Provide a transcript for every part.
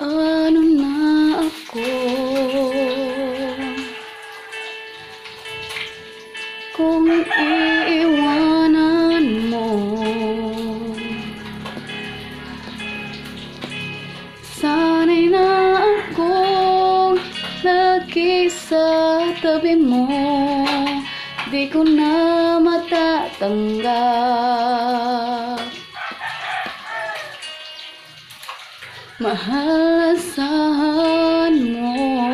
Ano na ako kung iiwanan mo? Sana'y na akong lagi sa tabi mo, di ko na matatanggap. Mahal, asahan mo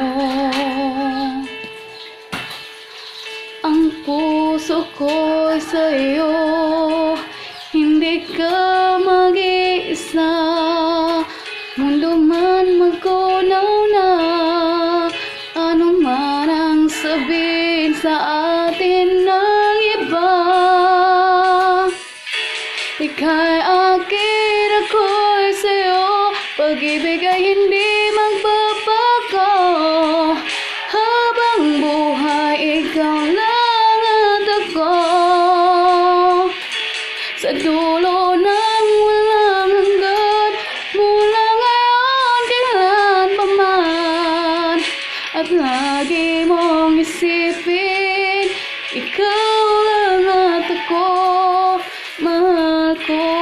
ang puso ko'y sa'yo, hindi ka mag-iisa. Mundo man magkunaw na, ano man ang sabihin sa atin ng iba, ika'y akin, ako'y sa'yo. Pag-ibig ay hindi magbabago, habang buhay ikaw lang at ako. Sa dulo ng walang hanggan, mula ngayon kailan pa man, at lagi mong isipin, ikaw lang at ako, mahal ko.